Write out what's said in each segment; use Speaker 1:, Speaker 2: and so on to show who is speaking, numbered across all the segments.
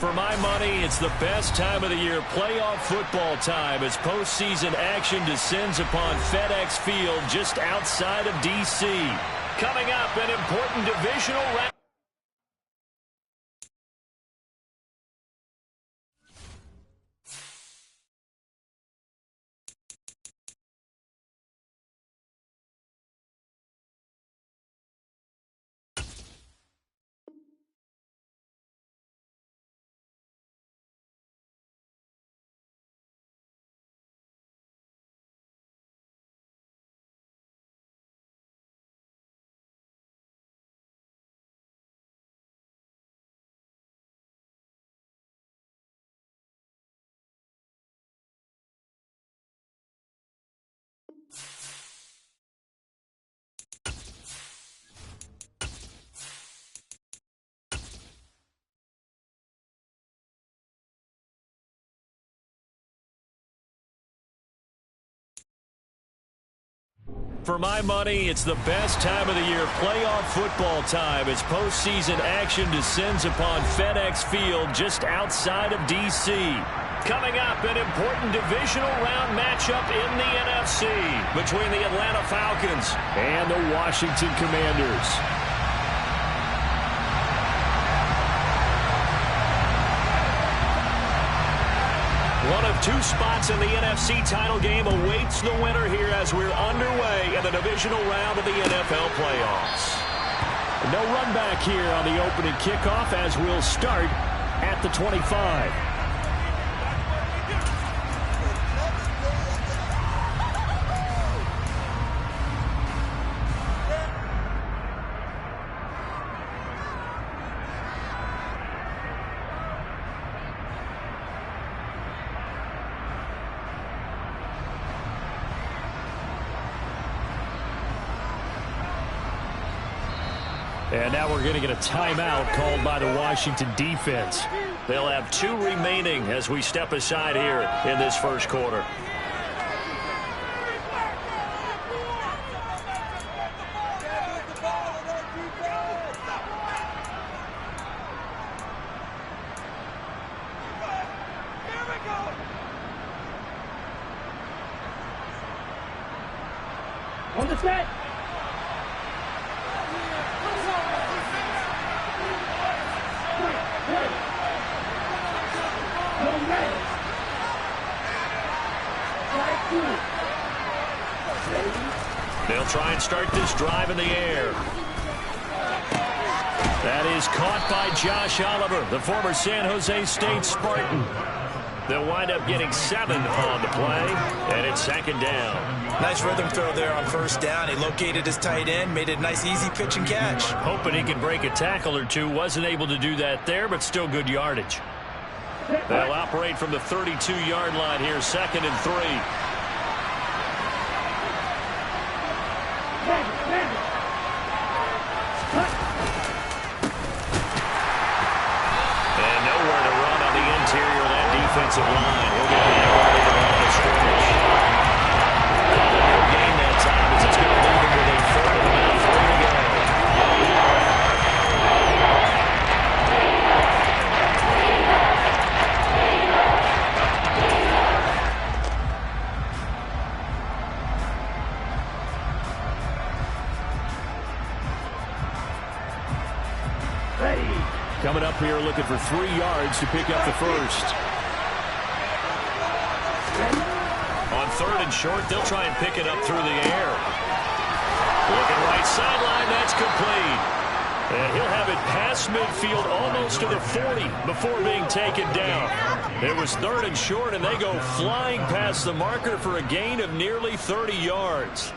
Speaker 1: For my money, it's the best time of the year, playoff football time, as postseason action descends upon FedEx Field just outside of D.C. Coming up, an important divisional round. For my money, it's the best time of the year, playoff football time, as postseason action descends upon FedEx Field just outside of D.C. Coming up, an important divisional round matchup in the NFC between the Atlanta Falcons and the Washington Commanders. One of two spots in the NFC title game awaits the winner here as we're underway in the divisional round of the NFL playoffs. No run back here on the opening kickoff as we'll start at the 25. And now we're going to get a timeout called by the Washington defense. They'll have 2 remaining as we step aside here in this first quarter.
Speaker 2: On the set.
Speaker 1: They'll try and start this drive in the air. That is caught by Josh Oliver, the former San Jose State Spartan. They'll wind up getting 7 on the play, and it's second down.
Speaker 3: Nice rhythm throw there on first down. He located his tight end, made it a nice easy pitch and catch.
Speaker 1: Hoping he could break a tackle or two. Wasn't able to do that there, but still good yardage. They'll operate from the 32-yard line here, 2nd and 3. And nowhere to run on the interior of that defensive line. He'll get back right to the line of scrimmage. He'll gain that time as it's going to leave him with a 4th and about 3 to go. Coming up here looking for 3 yards to pick up the first. On 3rd and short, they'll try and pick it up through the air. Looking right sideline, that's complete. And he'll have it past midfield almost to the 40 before being taken down. It was 3rd and short, and they go flying past the marker for a gain of nearly 30 yards.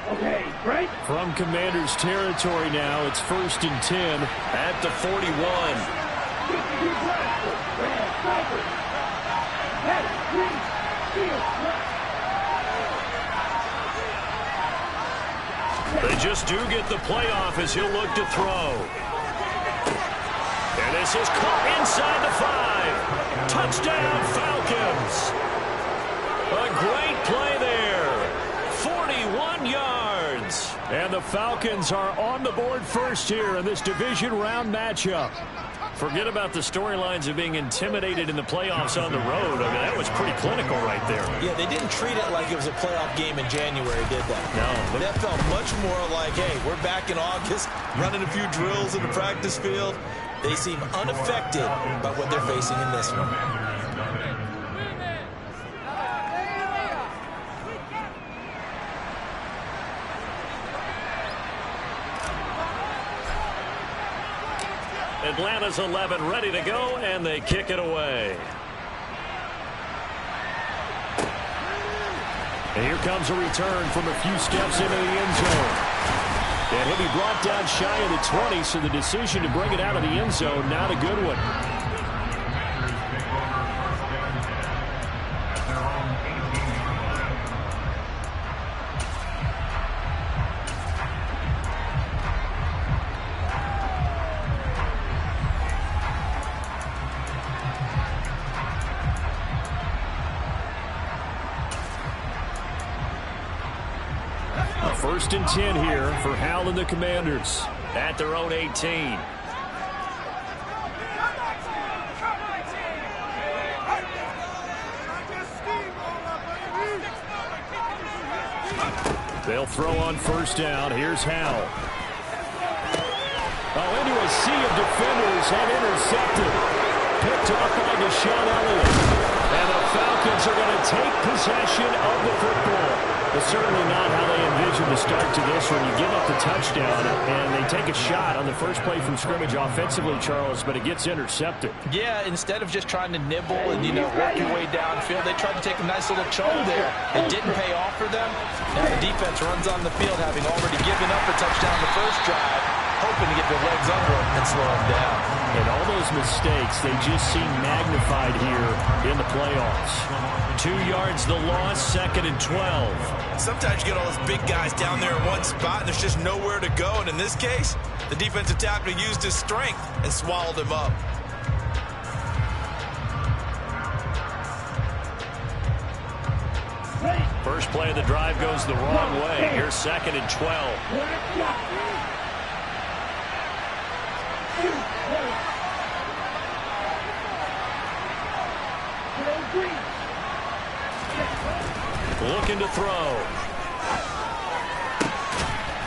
Speaker 2: Okay, break.
Speaker 1: From Commanders territory now, it's 1st and 10 at the 41. They just do get the playoff as he'll look to throw. And this is caught inside the 5. Touchdown, Falcons. A great play there. 41 yards. And the Falcons are on the board first here in this division round matchup. Forget about the storylines of being intimidated in the playoffs on the road. I mean, that was pretty clinical right there.
Speaker 3: Yeah, they didn't treat it like it was a playoff game in January, did they?
Speaker 1: No.
Speaker 3: That felt much more like, hey, we're back in August, running a few drills in the practice field. They seem unaffected by what they're facing in this one.
Speaker 1: Atlanta's 11 ready to go, and they kick it away. And here comes a return from a few steps into the end zone. And he'll be brought down shy of the 20, so the decision to bring it out of the end zone, not a good one. First and 10 here for Hal and the Commanders at their own 18. They'll throw on first down. Here's Hal. Oh, into a sea of defenders and intercepted. Picked off by Deshaun Elliott. And the Falcons are going to take possession of the football. But certainly not how they envisioned the start to this one. You give up the touchdown, and they take a shot on the first play from scrimmage offensively, Charles, but it gets intercepted.
Speaker 3: Yeah, instead of just trying to nibble and, work your way downfield, they tried to take a nice little chunk there. It didn't pay off for them. Now the defense runs on the field, having already given up a touchdown the first drive, hoping to get their legs under them and slow them down.
Speaker 1: And all those mistakes, they just seem magnified here in the playoffs. 2 yards the loss, 2nd and 12.
Speaker 3: Sometimes you get all those big guys down there in one spot, and there's just nowhere to go. And in this case, the defensive tackle used his strength and swallowed him up.
Speaker 1: First play of the drive goes the wrong way. Here's 2nd and 12. Looking to throw.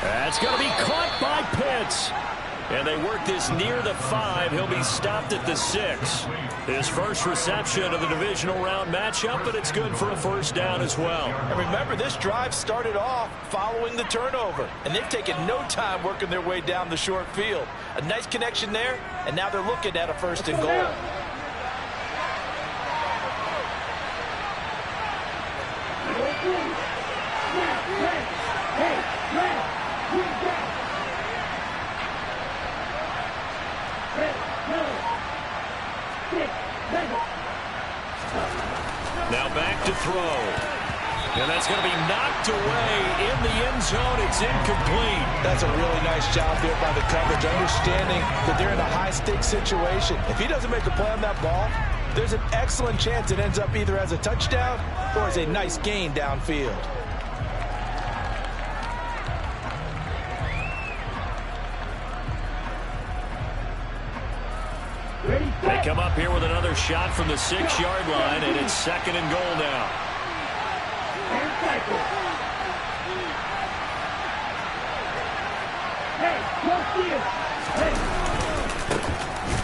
Speaker 1: That's going to be caught by Pitts. And they work this near the 5. He'll be stopped at the 6. His first reception of the divisional round matchup, but it's good for a first down as well.
Speaker 3: And remember, this drive started off following the turnover. And they've taken no time working their way down the short field. A nice connection there, and now they're looking at a 1st and goal.
Speaker 1: Now back to throw. And that's going to be knocked away in the end zone. It's incomplete.
Speaker 3: That's a really nice job there by the coverage, understanding that they're in a high-stakes situation. If he doesn't make a play on that ball, there's an excellent chance it ends up either as a touchdown or as a nice gain downfield.
Speaker 1: They come up here with another shot from the 6-yard line, and it's 2nd and goal now.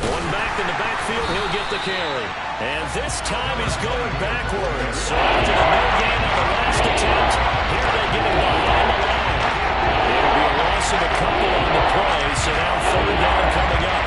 Speaker 1: One back in the backfield, he'll get the carry. And this time he's going backwards. So after the no gain on the last attempt, here they get him behind the line. It'll be a loss of a couple on the play, so now 3rd down coming up.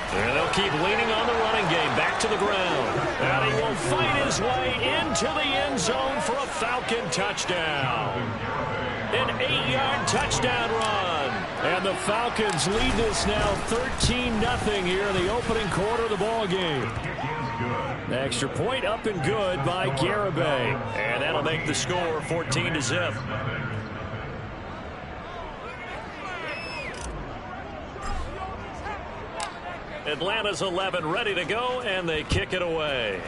Speaker 1: And they'll keep leaning on the running game. Back to the ground. And he will fight his way into the end zone for a Falcon touchdown. An 8-yard touchdown run. And the Falcons lead this now 13-0 here in the opening quarter of the ball game. The extra point up and good by Garibay. And that'll make the score 14-0. Atlanta's 11 ready to go, and they kick it away.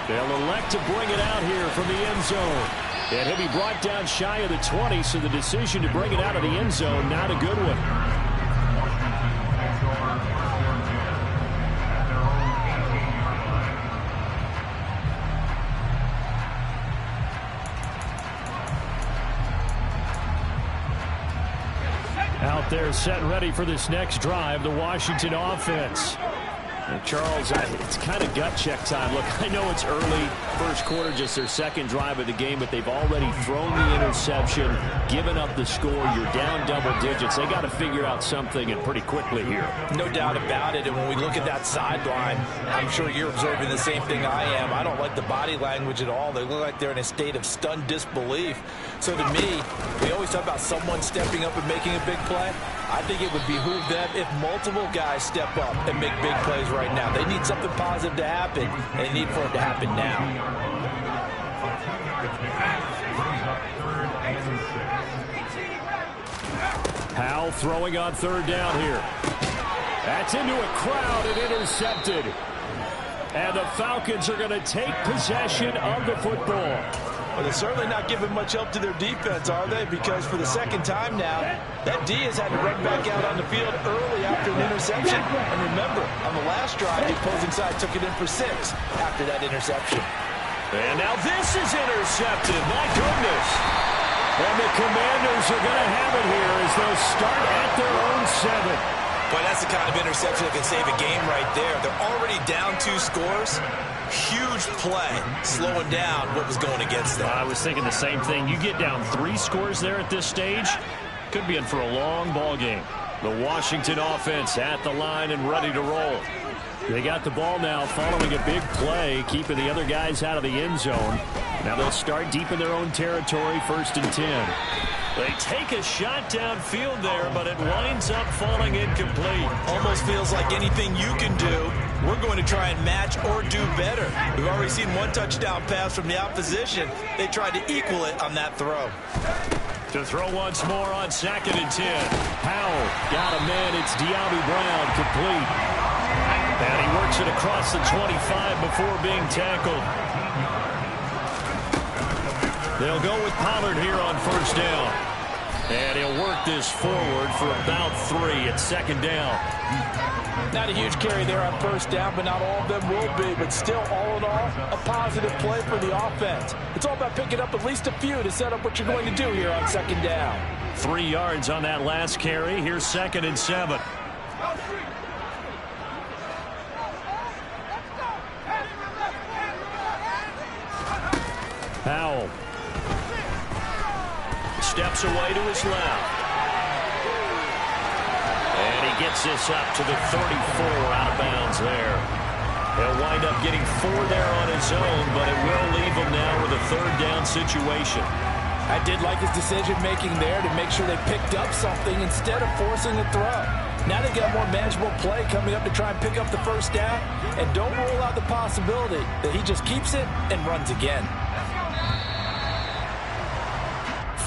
Speaker 1: They'll elect to bring it out here from the end zone. And he'll be brought down shy of the 20, so the decision to bring it out of the end zone, not a good one. Out there set ready for this next drive, the Washington offense. And Charles, it's kind of gut check time. Look, I know it's early, first quarter, just their second drive of the game, but they've already thrown the interception, given up the score. You're down double digits. They got to figure out something, and pretty quickly here.
Speaker 3: No doubt about it. And when we look at that sideline, I'm sure you're observing the same thing I am. I don't like the body language at all. They look like they're in a state of stunned disbelief. So to me, we always talk about someone stepping up and making a big play. I think it would behoove them if multiple guys step up and make big plays right now. They need something positive to happen, and they need for it to happen now.
Speaker 1: Powell throwing on third down here. That's into a crowd and intercepted. And the Falcons are going to take possession of the football.
Speaker 3: Well, they're certainly not giving much help to their defense, are they? Because for the second time now, that D has had to run back out on the field early after an interception. And remember, on the last drive, the opposing side took it in for 6 after that interception.
Speaker 1: And now this is intercepted. My goodness. And the Commanders are going to have it here as they'll start at their own 7.
Speaker 3: Boy, that's the kind of interception that can save a game right there. They're already down 2 scores. Huge play, slowing down what was going against them.
Speaker 1: I was thinking the same thing. You get down 3 scores there at this stage, could be in for a long ball game. The Washington offense at the line and ready to roll. They got the ball now following a big play, keeping the other guys out of the end zone. Now they'll start deep in their own territory, 1st and 10. They take a shot downfield there, but it winds up falling incomplete.
Speaker 3: Almost feels like anything you can do, we're going to try and match or do better. We've already seen 1 touchdown pass from the opposition. They tried to equal it on that throw.
Speaker 1: To throw once more on 2nd and 10. Powell got a man. It's De'Ami Brown, complete. And he works it across the 25 before being tackled. They'll go with Pollard here on 1st down. And he'll work this forward for about 3 at 2nd down.
Speaker 3: Not a huge carry there on 1st down, but not all of them will be. But still, all in all, a positive play for the offense. It's all about picking up at least a few to set up what you're going to do here on 2nd down.
Speaker 1: 3 yards on that last carry. Here's 2nd and 7. Powell steps away to his left. And he gets this up to the 34, out of bounds there. He'll wind up getting 4 there on his own, but it will leave him now with a 3rd down situation.
Speaker 3: I did like his decision-making there to make sure they picked up something instead of forcing a throw. Now they got more manageable play coming up to try and pick up the 1st down, and don't rule out the possibility that he just keeps it and runs again.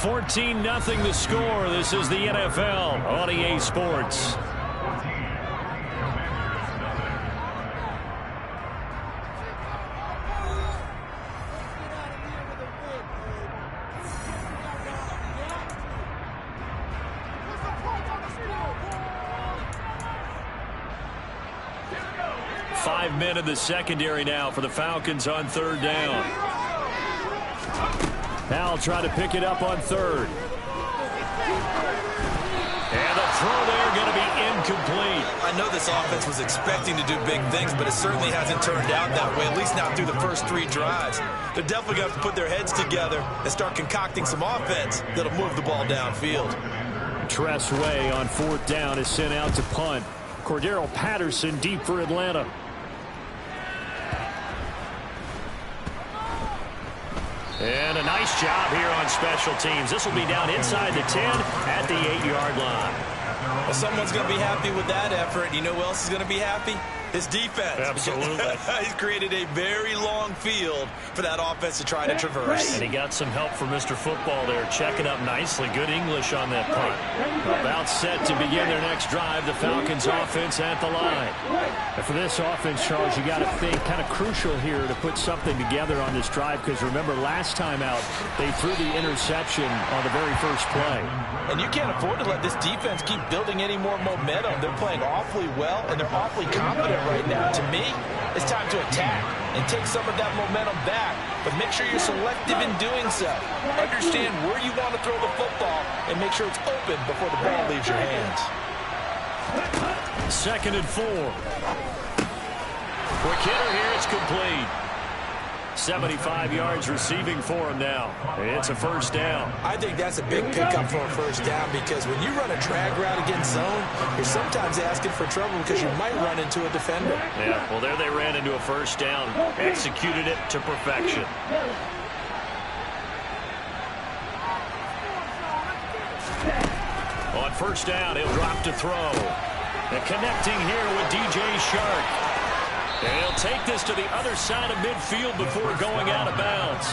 Speaker 1: 14-0 the score. This is the NFL on EA Sports. Five men in the secondary now for the Falcons on 3rd down. Powell trying to pick it up on 3rd. And the throw there going to be incomplete.
Speaker 3: I know this offense was expecting to do big things, but it certainly hasn't turned out that way, at least not through the first 3 drives. They're definitely going to have to put their heads together and start concocting some offense that'll move the ball downfield.
Speaker 1: Tress Way on 4th down is sent out to punt. Cordero Patterson deep for Atlanta. And a nice job here on special teams. This will be down inside the 10 at the 8-yard line.
Speaker 3: Well, someone's going to be happy with that effort. You know who else is going to be happy? His defense.
Speaker 1: Absolutely.
Speaker 3: He's created a very long field for that offense to try to traverse.
Speaker 1: And he got some help from Mr. Football there, checking up nicely. Good English on that punt. About set to begin their next drive, the Falcons offense at the line. And for this offense, Charles, you got to think kind of crucial here to put something together on this drive, because remember last time out, they threw the interception on the very first play.
Speaker 3: And you can't afford to let this defense keep building any more momentum. They're playing awfully well, and they're awfully confident right now. To me, it's time to attack and take some of that momentum back, but make sure you're selective in doing so. Understand where you want to throw the football and make sure it's open before the ball leaves your hands.
Speaker 1: 2nd and 4. Quick hitter here, it's complete. 75 yards receiving for him now. It's a first down.
Speaker 3: I think that's a big pickup for a first down, because when you run a drag route against zone, you're sometimes asking for trouble because you might run into a defender.
Speaker 1: Yeah, well, there they ran into a first down. Executed it to perfection. On first down, he'll drop to throw. And connecting here with DJ Shark. And he'll take this to the other side of midfield before going out of bounds.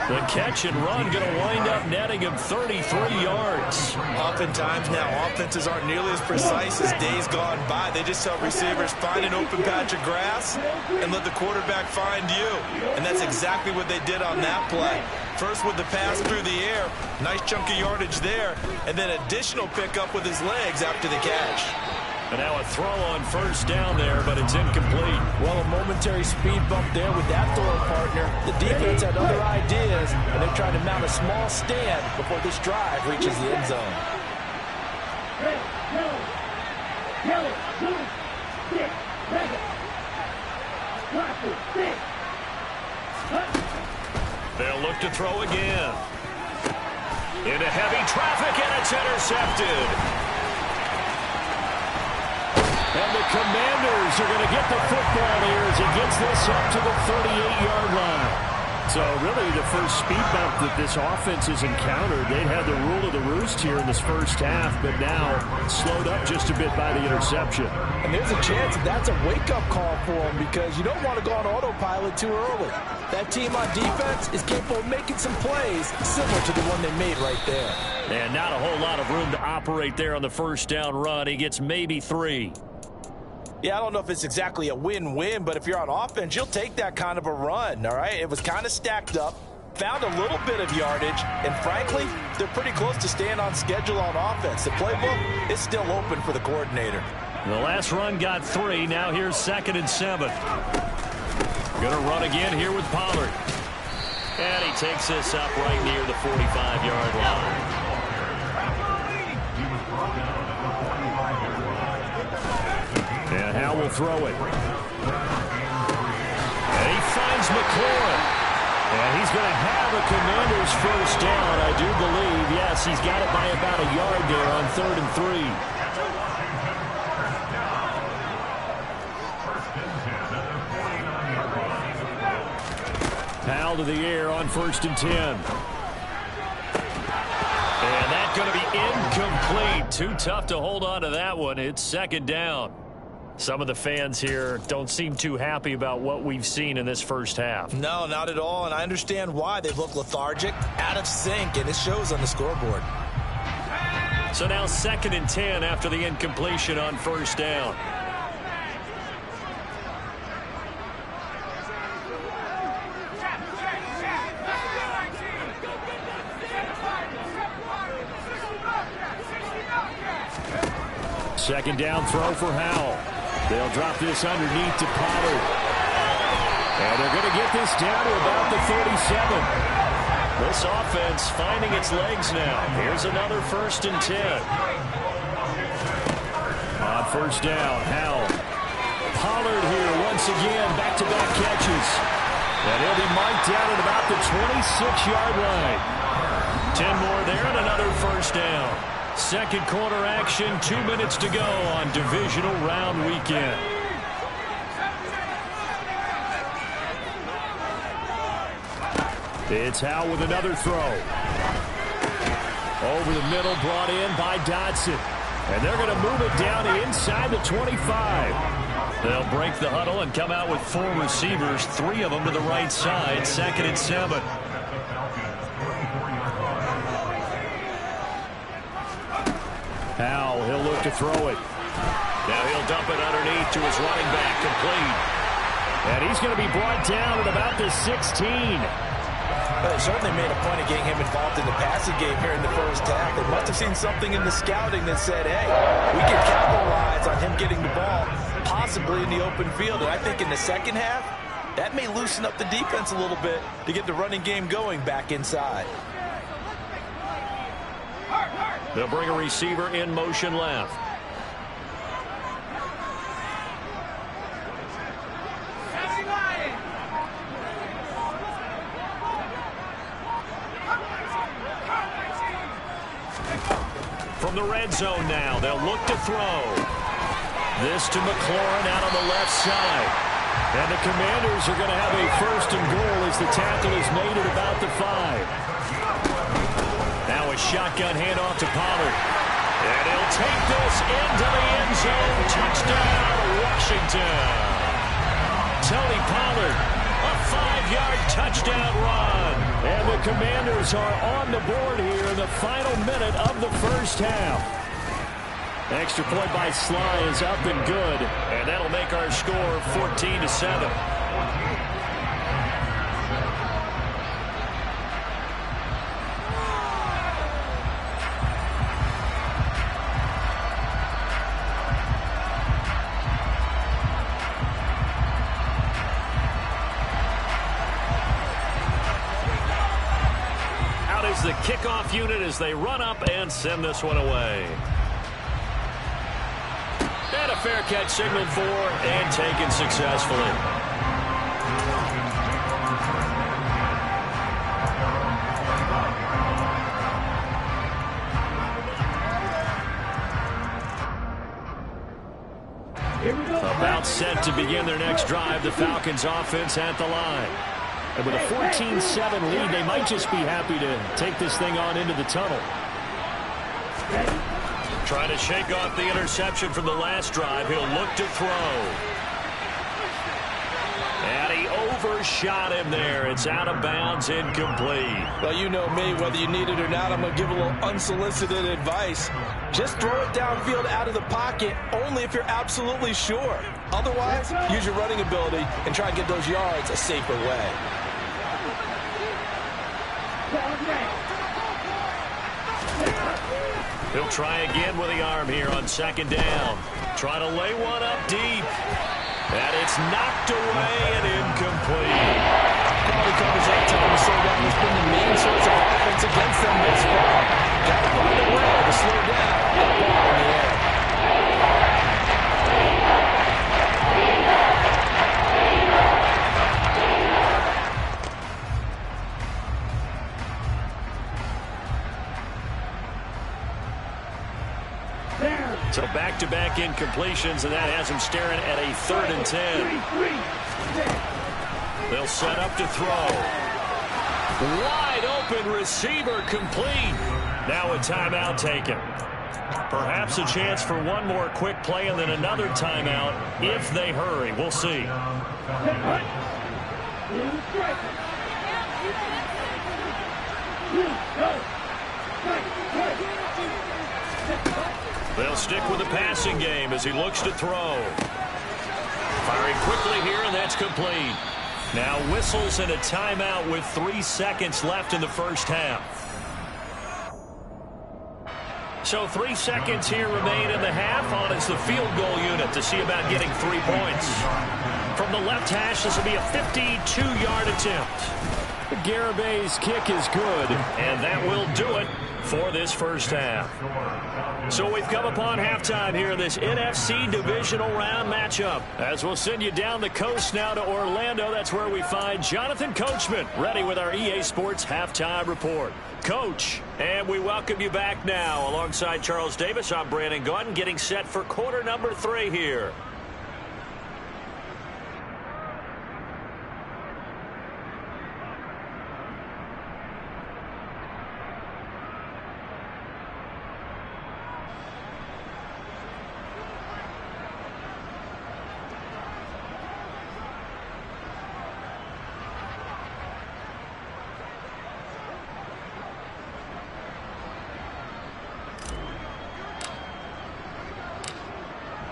Speaker 1: The catch and run going to wind up netting him 33 yards.
Speaker 3: Oftentimes now, offenses aren't nearly as precise as days gone by. They just tell receivers, find an open patch of grass and let the quarterback find you. And that's exactly what they did on that play. First with the pass through the air, nice chunk of yardage there, and then additional pickup with his legs after the catch.
Speaker 1: And now a throw on first down there, but it's incomplete.
Speaker 3: Well, a momentary speed bump there with that throw partner. The defense had other ideas, and they're trying to mount a small stand before this drive reaches the end zone.
Speaker 1: They'll look to throw again. Into heavy traffic, and it's intercepted. And the Commanders are going to get the football here as he gets this up to the 38-yard line. So really the first speed bump that this offense has encountered. They'd had the rule of the roost here in this first half, but now slowed up just a bit by the interception.
Speaker 3: And there's a chance that that's a wake-up call for them, because you don't want to go on autopilot too early. That team on defense is capable of making some plays similar to the one they made right there.
Speaker 1: And not a whole lot of room to operate there on the first down run. He gets maybe 3.
Speaker 3: Yeah, I don't know if it's exactly a win-win, but if you're on offense, you'll take that kind of a run, all right? It was kind of stacked up, found a little bit of yardage, and frankly, they're pretty close to staying on schedule on offense. The playbook is still open for the coordinator.
Speaker 1: The last run got 3. Now here's 2nd and 7. Going to run again here with Pollard. And he takes this up right near the 45-yard line. And Howell will throw it. And he finds McLaurin. And he's going to have a Commanders first down, I do believe. Yes, he's got it by about a yard there on 3rd and 3. Powell to the air on 1st and 10. And that's going to be incomplete. Too tough to hold on to that one. It's 2nd down. Some of the fans here don't seem too happy about what we've seen in this first half.
Speaker 3: No, not at all, and I understand why. They look lethargic, out of sync, and it shows on the scoreboard.
Speaker 1: So now 2nd and 10 after the incompletion on first down. Second down throw for Howell. They'll drop this underneath to Pollard. And they're going to get this down to about the 37. This offense finding its legs now. Here's another 1st and 10. On first down, Howell. Pollard here once again, back-to-back catches. And he'll be marked down at about the 26-yard line. 10 more there and another first down. Second quarter action, 2 minutes to go on divisional round weekend. It's Howell with another throw. Over the middle, brought in by Dodson. And they're going to move it down to inside the 25. They'll break the huddle and come out with 4 receivers, 3 of them to the right side, 2nd and 7. Powell, he'll look to throw it. Now he'll dump it underneath to his running back, complete. And he's going to be brought down at about the 16.
Speaker 3: Well, they certainly made a point of getting him involved in the passing game here in the first half. They must have seen something in the scouting that said, hey, we can capitalize on him getting the ball, possibly in the open field. And I think in the second half, that may loosen up the defense a little bit to get the running game going back inside.
Speaker 1: They'll bring a receiver in motion left. From the red zone now, they'll look to throw. This to McLaurin out on the left side. And the Commanders are going to have a 1st and goal as the tackle is made at about the 5. Now a shotgun handoff to Pollard. And he'll take this into the end zone. Touchdown, Washington. Tony Pollard, a 5-yard touchdown run. And the Commanders are on the board here in the final minute of the first half. Extra point by Sly is up and good. And that'll make our score 14-7. The kickoff unit as they run up and send this one away. And a fair catch signaled for and taken successfully. About set to begin their next drive, the Falcons offense at the line. And with a 14-7 lead, they might just be happy to take this thing on into the tunnel. Trying to shake off the interception from the last drive. He'll look to throw. And he overshot him there. It's out of bounds, incomplete.
Speaker 3: Well, you know me, whether you need it or not, I'm going to give a little unsolicited advice. Just throw it downfield out of the pocket, only if you're absolutely sure. Otherwise, use your running ability and try and get those yards a safer way.
Speaker 1: He'll try again with the arm here on 2nd down. Try to lay one up deep. And it's knocked away and incomplete.
Speaker 3: Quality coverage that time to slow down has been the main source of offense against them this far. Got to find a way to slow down that ball in the air.
Speaker 1: So back-to-back incompletions, and that has him staring at a 3rd and 10. They'll set up to throw. Wide open receiver complete. Now a timeout taken. Perhaps a chance for one more quick play and then another timeout if they hurry. We'll see. They'll stick with the passing game as he looks to throw. Firing quickly here, and that's complete. Now whistles and a timeout with 3 seconds left in the first half. So 3 seconds here remain in the half. On is the field goal unit to see about getting 3 points. From the left hash, this will be a 52-yard attempt. Garabay's kick is good, and that will do it for this first half. So we've come upon halftime here in this NFC divisional round matchup. As we'll send you down the coast now to Orlando, that's where we find Jonathan Coachman ready with our EA Sports halftime report. Coach, and we welcome you back now. Alongside Charles Davis, I'm Brandon Gaudin, getting set for quarter number 3 here.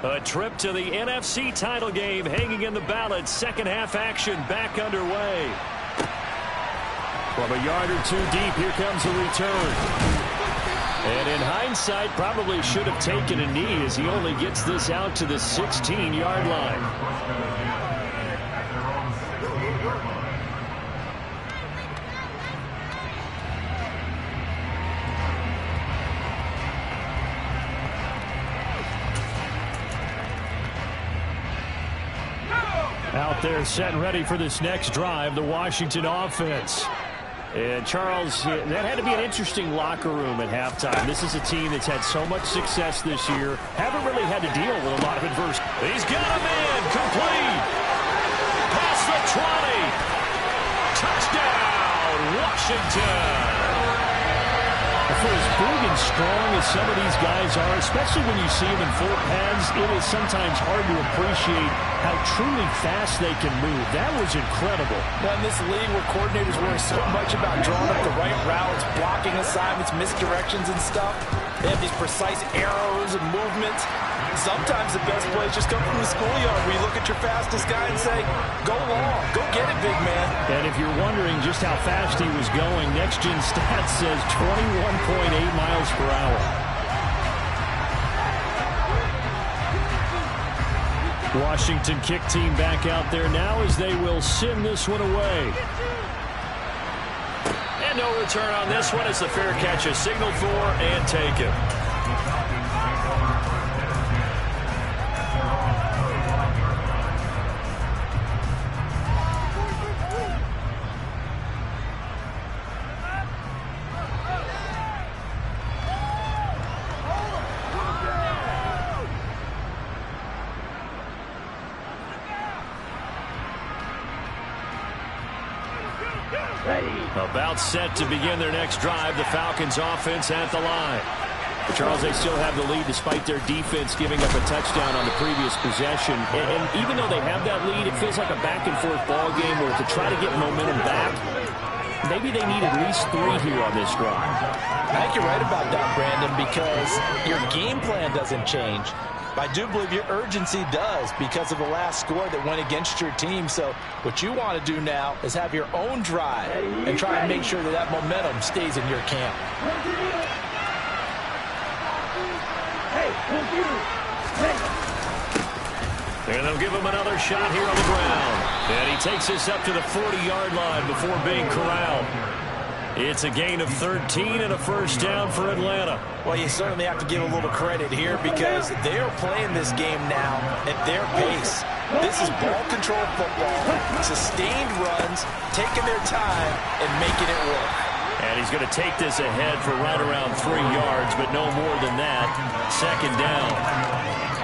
Speaker 1: A trip to the NFC title game hanging in the balance. Second half action back underway. From a yard or two deep, here comes a return. And in hindsight, probably should have taken a knee as he only gets this out to the 16-yard line. Out there set and ready for this next drive, the Washington offense. And Charles, that had to be an interesting locker room at halftime. This is a team that's had so much success this year. Haven't really had to deal with a lot of adversity. He's got a man complete. Past the 20. Touchdown, Washington. For as big and strong as some of these guys are, especially when you see them in full pads, it is sometimes hard to appreciate how truly fast they can move. That was incredible.
Speaker 3: Well, in this league where coordinators worry so much about drawing up the right routes, blocking assignments, misdirections and stuff, they have these precise arrows and movements. Sometimes the best plays just come from the schoolyard where you look at your fastest guy and say, go long, go get it, big man.
Speaker 1: And if you're wondering just how fast he was going, Next Gen Stats says 21.8 miles per hour. Washington kick team back out there now as they will send this one away. And no return on this one as the fair catch is signaled for and taken. About set to begin their next drive, the Falcons offense at the line. Charles, they still have the lead despite their defense giving up a touchdown on the previous possession. And even though they have that lead, it feels like a back-and-forth ball game where to try to get momentum back, maybe they need at least 3 here on this drive.
Speaker 3: I think you're right about that, Brandon, because your game plan doesn't change. I do believe your urgency does because of the last score that went against your team. So what you want to do now is have your own drive and try and make sure that that momentum stays in your camp.
Speaker 1: And they'll give him another shot here on the ground. And he takes this up to the 40-yard line before being corralled. It's a gain of 13 and a first down for Atlanta.
Speaker 3: Well, you certainly have to give a little credit here because they are playing this game now at their pace. This is ball control football, sustained runs, taking their time and making it work.
Speaker 1: And he's going to take this ahead for right around 3 yards, but no more than that. Second down.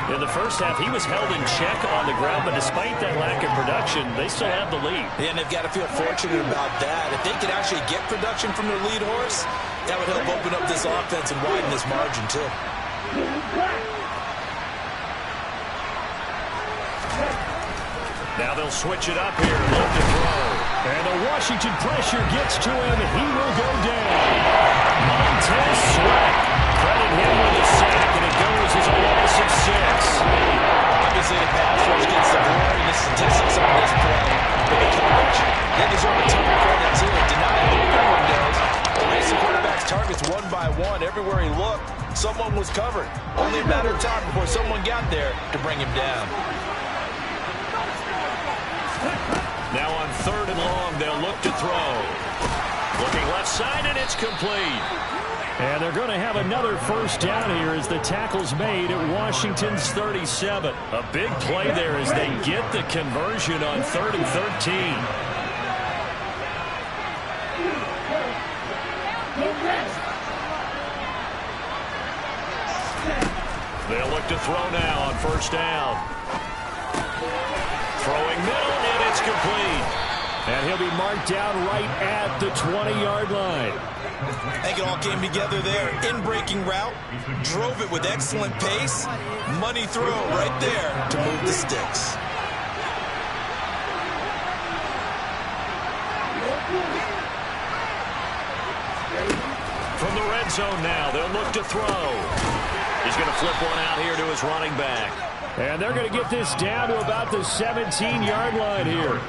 Speaker 1: In the first half, he was held in check on the ground, but despite that lack of production, they still have the lead.
Speaker 3: And they've got to feel fortunate about that. If they could actually get production from their lead horse, that would help open up this offense and widen this margin, too.
Speaker 1: Now they'll switch it up here, look to throw. And the Washington pressure gets to him, and he will go down. Montez Sweat. Credit him with a sack, and it goes as a loss of 6.
Speaker 3: Obviously, the pass rush gets the glory and the statistics on this play. But the coverage, they deserve a ton of credit, too. Denied moving windows. Erasing quarterback's targets one by one. Everywhere he looked, someone was covered. Only a matter of time before someone got there to bring him down.
Speaker 1: Now on 3rd and long, they'll look to throw. Looking left side, and it's complete. And they're going to have another first down here as the tackle's made at Washington's 37. A big play there as they get the conversion on 3rd and 13. They'll look to throw now on first down. Throwing middle, and it's complete. And he'll be marked down right at the 20-yard line.
Speaker 3: I think it all came together there. In-breaking route, drove it with excellent pace. Money throw right there to move the sticks.
Speaker 1: From the red zone now, they'll look to throw. He's going to flip one out here to his running back. And they're going to get this down to about the 17-yard line here.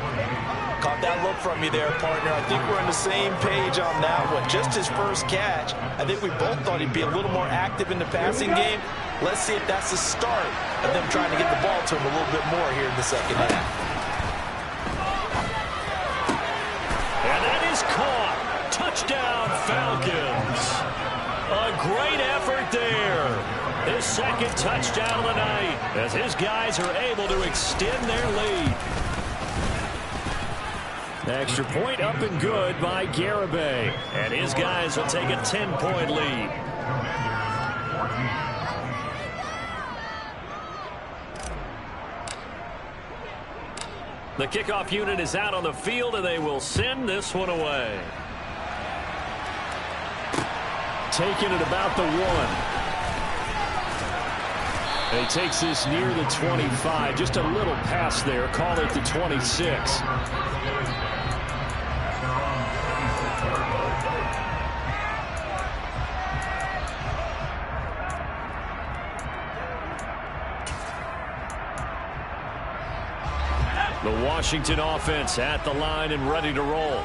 Speaker 3: Caught that look from you there, partner. I think we're on the same page on that one. Just his first catch. I think we both thought he'd be a little more active in the passing game. Let's see if that's the start of them trying to get the ball to him a little bit more here in the second half.
Speaker 1: And that is caught. Touchdown, Falcons. A great effort there. His second touchdown of the night as his guys are able to extend their lead. Extra point up and good by Garibay. And his guys will take a 10-point lead. The kickoff unit is out on the field, and they will send this one away. Taking it about the 1. And he takes this near the 25. Just a little pass there. Call it the 26. The Washington offense at the line and ready to roll.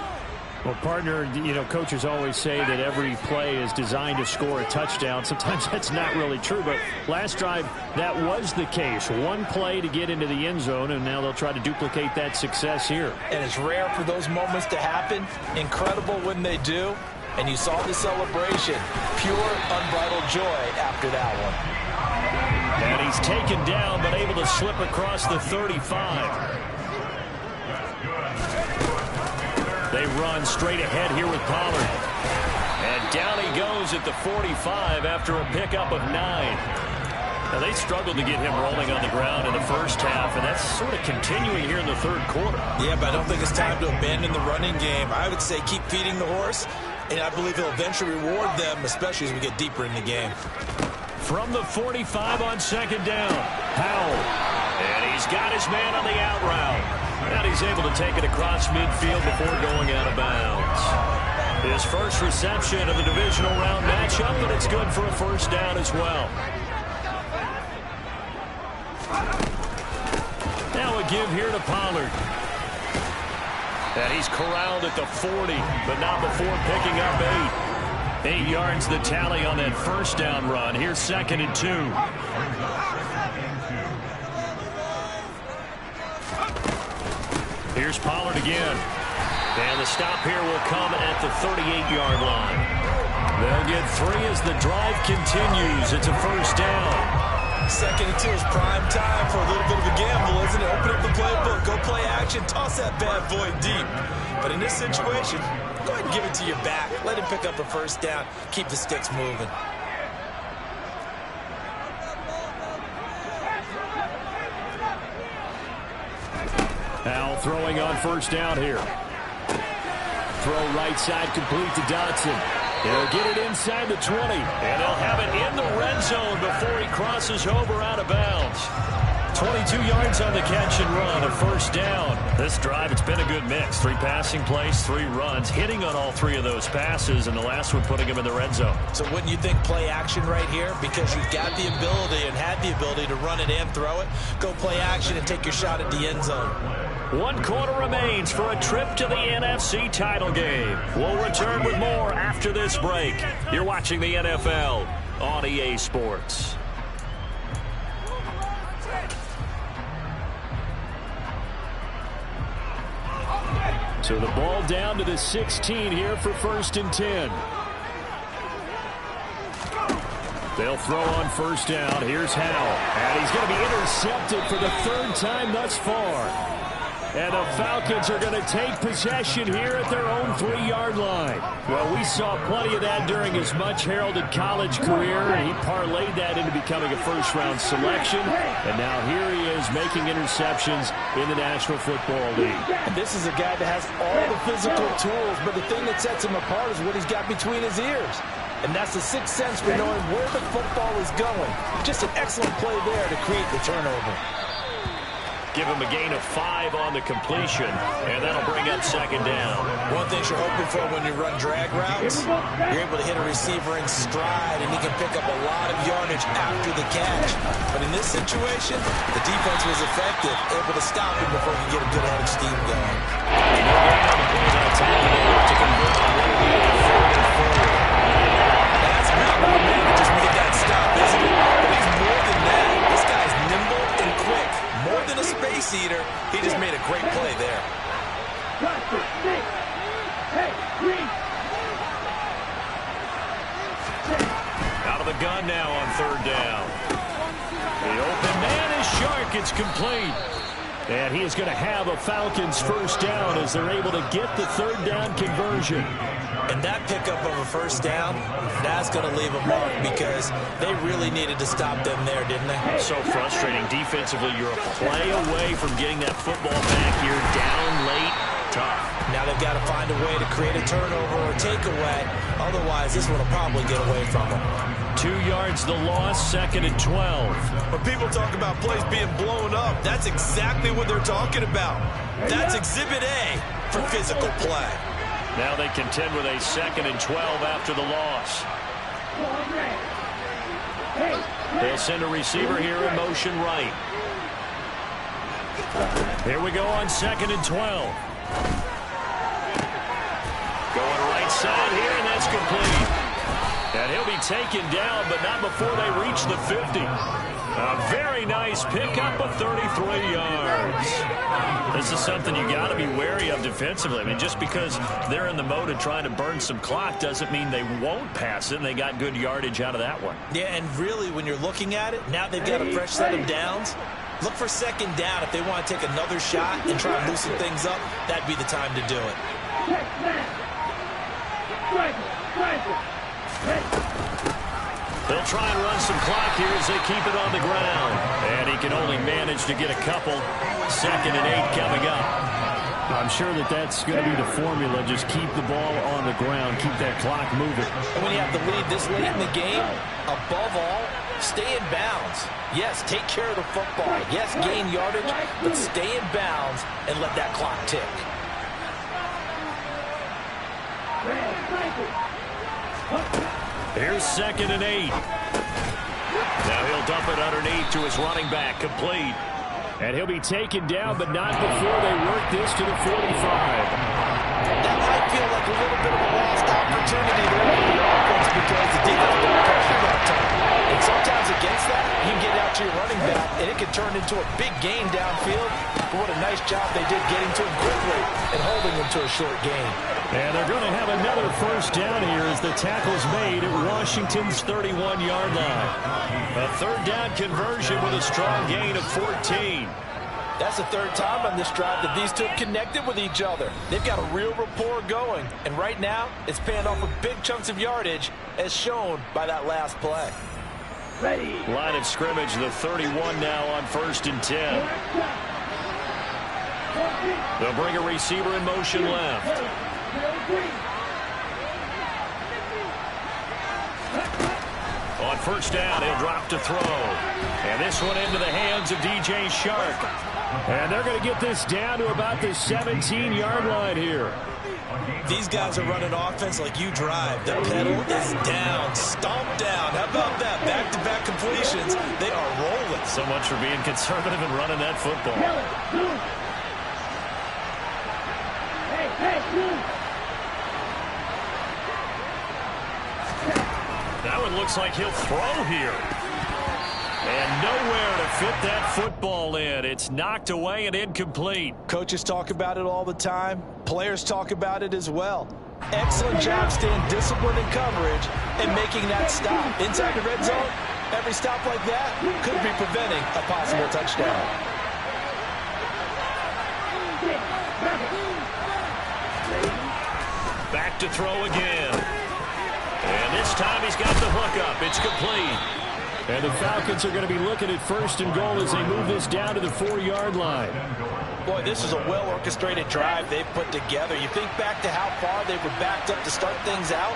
Speaker 1: Well, partner, you know, coaches always say that every play is designed to score a touchdown. Sometimes that's not really true, but last drive, that was the case. One play to get into the end zone, and now they'll try to duplicate that success here.
Speaker 3: And it's rare for those moments to happen. Incredible when they do. And you saw the celebration. Pure, unbridled joy after that one.
Speaker 1: And he's taken down, but able to slip across the 35. They run straight ahead here with Pollard. And down he goes at the 45 after a pickup of 9. Now, they struggled to get him rolling on the ground in the first half, and that's sort of continuing here in the third quarter.
Speaker 3: Yeah, but I don't think it's time to abandon the running game. I would say keep feeding the horse, and I believe he'll eventually reward them, especially as we get deeper in the game.
Speaker 1: From the 45 on second down, Howell. And he's got his man on the out route. And he's able to take it across midfield before going out of bounds. His first reception of the divisional round matchup, and it's good for a first down as well. Now a give here to Pollard. And he's corralled at the 40, but not before picking up 8. 8 yards the tally on that first down run. Here's 2nd and 2. Here's Pollard again. And the stop here will come at the 38-yard line. They'll get 3 as the drive continues. It's a first down.
Speaker 3: 2nd and 2 is prime time for a little bit of a gamble, isn't it? Open up the playbook, go play action, toss that bad boy deep. But in this situation, go ahead and give it to your back. Let him pick up a first down. Keep the sticks moving.
Speaker 1: Howell throwing on first down here. Throw right side complete to Dotson. He'll get it inside the 20. And he'll have it in the red zone before he crosses over out of bounds. 22 yards on the catch and run, a first down. This drive, it's been a good mix. 3 passing plays, 3 runs, hitting on all 3 of those passes, and the last one putting him in the red zone.
Speaker 3: So wouldn't you think play action right here? Because you've got the ability and had the ability to run it and throw it. Go play action and take your shot at the end zone.
Speaker 1: 1 quarter remains for a trip to the NFC title game. We'll return with more after this break. You're watching the NFL on EA Sports. So the ball down to the 16 here for 1st and 10. They'll throw on first down. Here's Howell. And he's going to be intercepted for the 3rd time thus far. And the Falcons are going to take possession here at their own 3-yard line. Well, we saw plenty of that during his much-heralded college career, and he parlayed that into becoming a first-round selection. And now here he is making interceptions in the National Football League.
Speaker 3: And this is a guy that has all the physical tools, but the thing that sets him apart is what he's got between his ears. And that's the 6th sense for knowing where the football is going. Just an excellent play there to create the turnover.
Speaker 1: Give him a gain of 5 on the completion, and that'll bring up second down.
Speaker 3: One thing you're hoping for when you run drag routes, you're able to hit a receiver in stride, and he can pick up a lot of yardage after the catch. But in this situation, the defense was effective, able to stop him before he could get a good head of steam going.
Speaker 1: To convert on what will be a 3rd and 4.
Speaker 3: That's not one man to just make that stop, isn't it? But he's more than that. This guy's nimble and quick. More than a space eater, he just made a great play there.
Speaker 1: Out of the gun now on 3rd down. The open man is Shark. It's complete. And he is going to have a Falcons 1st down as they're able to get the 3rd down conversion.
Speaker 3: And that pickup of a 1st down, that's going to leave a mark because they really needed to stop them there, didn't they?
Speaker 1: So frustrating. Defensively, you're a play away from getting that football back here. Down late, tough.
Speaker 3: Now they've got to find a way to create a turnover or takeaway. Otherwise, this one will probably get away from them.
Speaker 1: 2 yards the loss, 2nd and 12.
Speaker 3: When people talk about plays being blown up, that's exactly what they're talking about. That's Exhibit A for physical play.
Speaker 1: Now they contend with a 2nd and 12 after the loss. They'll send a receiver here in motion right. Here we go on 2nd and 12. Going right side here, and that's complete. And he'll be taken down, but not before they reach the 50. A very nice pickup of 33 yards. This is something you got to be wary of defensively. I mean, just because they're in the mode of trying to burn some clock doesn't mean they won't pass it, and they got good yardage out of that one.
Speaker 3: Yeah, and really, when you're looking at it, now they've got a fresh set of downs. Look for 2nd down if they want to take another shot and try and loosen things up. That'd be the time to do it.
Speaker 1: They'll try and run some clock here as they keep it on the ground. And he can only manage to get a couple. 2nd and 8 coming up. I'm sure that that's going to be the formula. Just keep the ball on the ground. Keep that clock moving.
Speaker 3: And when you have the lead this late in the game, above all, stay in bounds. Yes, take care of the football. Yes, gain yardage, but stay in bounds and let that clock tick.
Speaker 1: Here's 2nd and 8. Now he'll dump it underneath to his running back, complete. And he'll be taken down, but not before they work this to the 45.
Speaker 3: That might feel like a little bit of a lost opportunity there for the offense because the defense got pressure that time. And sometimes against that, you can get out to your running back, and it can turn into a big gain downfield. But what a nice job they did getting to him quickly and holding him to a short gain.
Speaker 1: And they're going to have another 1st down here as the tackle's made at Washington's 31-yard line. A 3rd down conversion with a strong gain of 14.
Speaker 3: That's the 3rd time on this drive that these two have connected with each other. They've got a real rapport going. And right now, it's paying off with big chunks of yardage as shown by that last play.
Speaker 1: Line of scrimmage, the 31 now on 1st and 10. They'll bring a receiver in motion left. On 1st down, he'll drop to throw. And this one into the hands of DJ Shark. And they're going to get this down to about the 17-yard line here.
Speaker 3: These guys are running offense like you drive. The pedal is down, stomped down. How about that? Back-to-back completions. They are rolling.
Speaker 1: So much for being conservative and running that football. That one looks like he'll throw here. And nowhere to fit that football in. It's knocked away and incomplete.
Speaker 3: Coaches talk about it all the time. Players talk about it as well. Excellent job staying disciplined in coverage and making that stop. Inside the red zone, every stop like that could be preventing a possible touchdown.
Speaker 1: Back to throw again. And this time he's got the hook up. It's complete. And the Falcons are going to be looking at 1st and goal as they move this down to the 4-yard line.
Speaker 3: Boy, this is a well-orchestrated drive they've put together. You think back to how far they were backed up to start things out,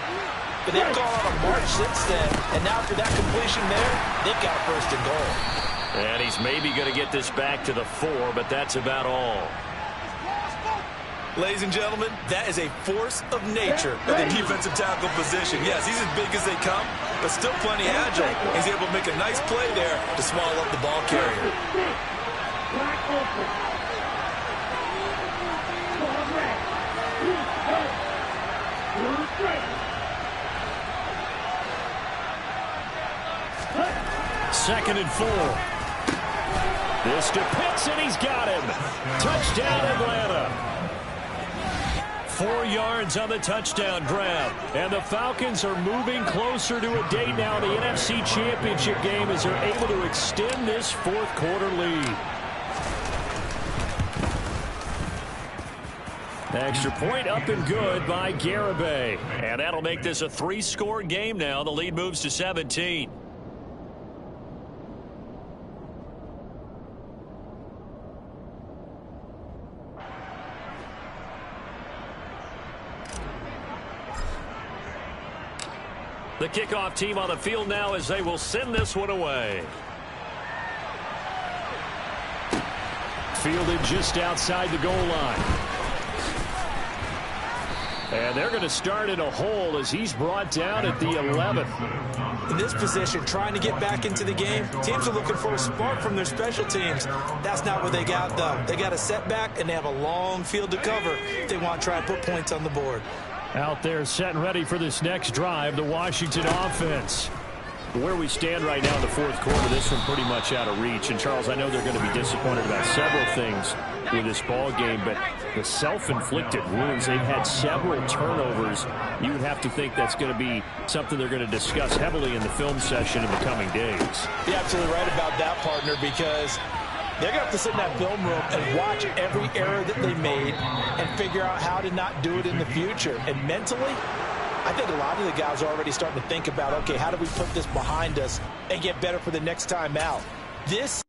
Speaker 3: but they've gone on a march since then, and now after that completion there, they've got a 1st and goal.
Speaker 1: And he's maybe going to get this back to the 4, but that's about all.
Speaker 3: Ladies and gentlemen, that is a force of nature at the defensive tackle position. Yes, he's as big as they come, but still plenty agile. He's able to make a nice play there to swallow up the ball carrier.
Speaker 1: Second and 4. This to Pitts, and he's got him. Touchdown, Atlanta. 4 yards on the touchdown grab. And the Falcons are moving closer to a date now in the NFC Championship game as they're able to extend this fourth quarter lead. Extra point up and good by Garibay. And that'll make this a 3-score game now. The lead moves to 17. The kickoff team on the field now as they will send this one away. Fielded just outside the goal line. And they're going to start in a hole as he's brought down at the 11th.
Speaker 3: In this position, trying to get back into the game, teams are looking for a spark from their special teams. That's not what they got, though. They got a setback, and they have a long field to cover if they want to try and put points on the board.
Speaker 1: Out there set and ready for this next drive, the Washington offense. Where we stand right now in the fourth quarter, this one pretty much out of reach. And, Charles, I know they're going to be disappointed about several things with this ball game, but the self-inflicted wounds, they've had several turnovers. You would have to think that's going to be something they're going to discuss heavily in the film session in the coming days.
Speaker 3: You're absolutely right about that, partner, because they're going to have to sit in that film room and watch every error that they made and figure out how to not do it in the future. And mentally, I think a lot of the guys are already starting to think about, okay, how do we put this behind us and get better for the next time out? This